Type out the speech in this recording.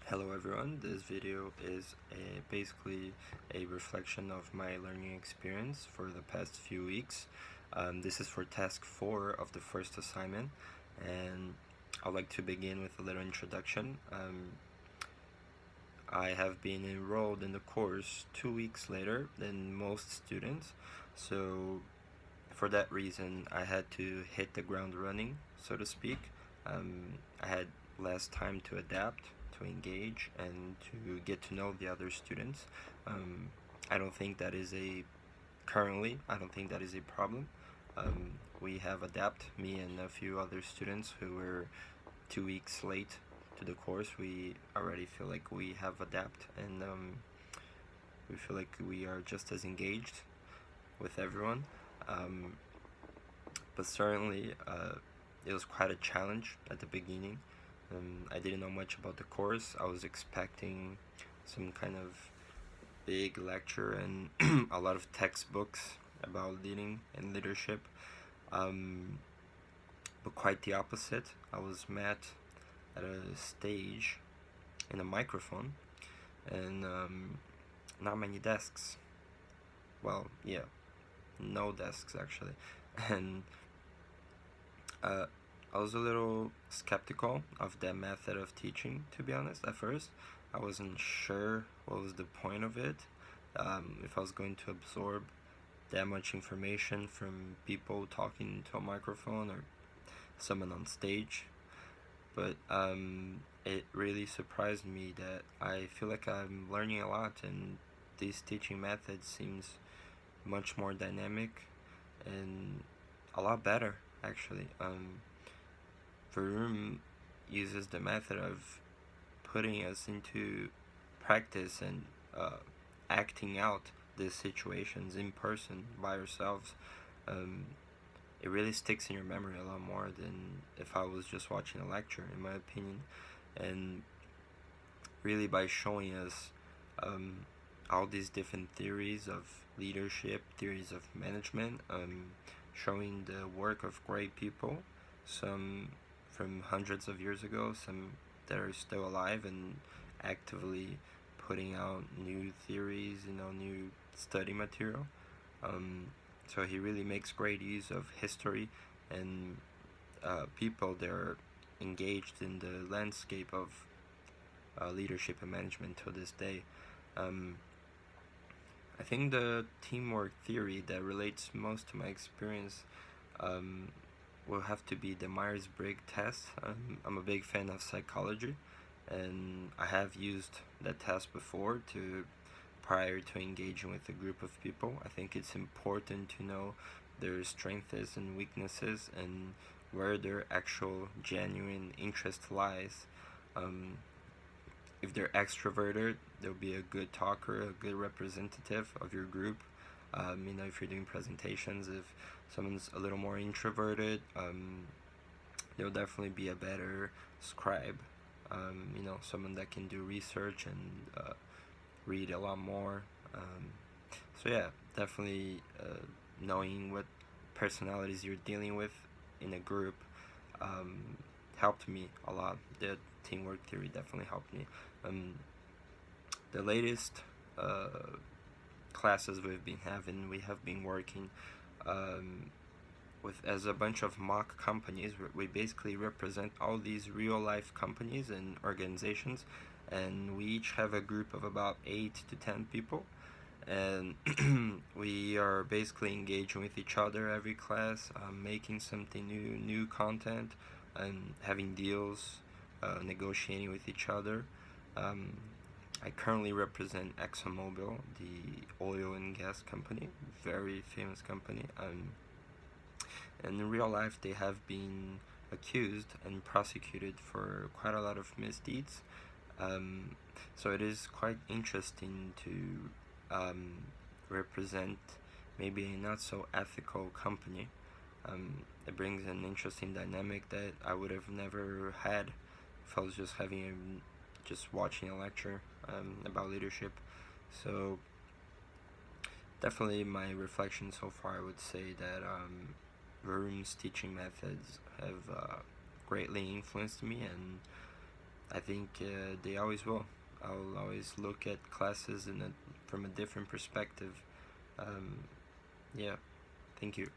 Hello everyone, this video is basically a reflection of my learning experience for the past few weeks. This is for task 4 of the first assignment, and I'd like to begin with a little introduction. I have been enrolled in the course 2 weeks later than most students, so for that reason I had to hit the ground running, so to speak. I had less time to adapt, to engage, and to get to know the other students. Um, I don't think that is a I don't think that is a problem. We have me and a few other students who were 2 weeks late to the course. We already feel like we have and we feel like we are just as engaged with everyone. Um, but certainly, it was quite a challenge at the beginning. I didn't know much about the course. I was expecting some kind of big lecture and a lot of textbooks about leading and leadership, but quite the opposite. I was met at a stage in a microphone and not many desks. Well, yeah, no desks actually. And I was a little skeptical of that method of teaching, to be honest, at first. I wasn't sure what was the point of it, if I was going to absorb that much information from people talking to a microphone or someone on stage. But it really surprised me that I feel like I'm learning a lot, and this teaching method seems much more dynamic and a lot better, actually. Vroom uses the method of putting us into practice and acting out these situations in person by ourselves. Um, it really sticks in your memory a lot more than if I was just watching a lecture, in my opinion. And really, by showing us all these different theories of leadership, theories of management, showing the work of great people, some from hundreds of years ago, some that are still alive and actively putting out new theories, new study material. So he really makes great use of history and people that are engaged in the landscape of leadership and management to this day. Um, I think the teamwork theory that relates most to my experience um, will have to be the Myers-Briggs test. I'm a big fan of psychology, and I have used that test before prior to engaging with a group of people. I think it's important to know their strengths and weaknesses and where their actual genuine interest lies. Um, if they're extroverted, they'll be a good talker, a good representative of your group. If you're doing presentations, if someone's a little more introverted, they'll definitely be a better scribe. Someone that can do research and read a lot more. So yeah, definitely knowing what personalities you're dealing with in a group um, helped me a lot. The teamwork theory definitely helped me. The latest classes we have been working with as a bunch of mock companies. We basically represent all these real life companies and organizations, and we each have a group of about 8 to 10 people, and we are basically engaging with each other every class, making something new content, and having deals, negotiating with each other. Um, I currently represent ExxonMobil, the oil and gas company, very famous company. And in real life, they have been accused and prosecuted for quite a lot of misdeeds. So it is quite interesting to represent maybe a not so ethical company. It brings an interesting dynamic that I would have never had if I was just watching a lecture about leadership. So definitely my reflection so far, I would say that Vroom's teaching methods have greatly influenced me, and I think they always will. I'll always look at classes from a different perspective. Yeah, thank you.